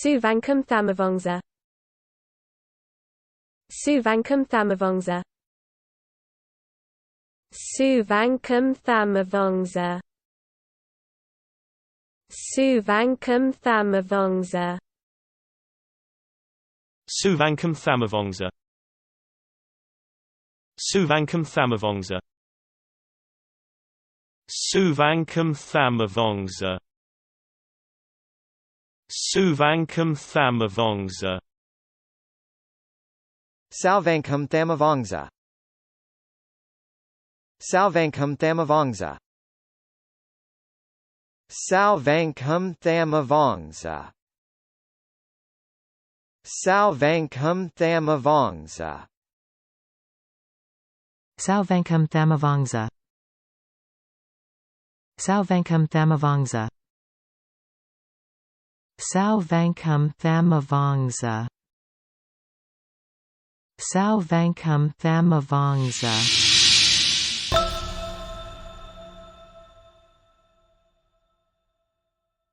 Souvankham Thammavongsa. Souvankham Thammavongsa. Souvankham Thammavongsa. Souvankham Thammavongsa. Souvankham Thammavongsa. Souvankham Thammavongsa. Souvankham Thammavongsa. Souvankham Thammavongsa. Souvankham Thammavongsa. Souvankham Thammavongsa. Souvankham Thammavongsa. Souvankham Thammavongsa. Souvankham Thammavongsa. Souvankham Thammavongsa. Souvankham Thammavongsa. Souvankham Thammavongsa.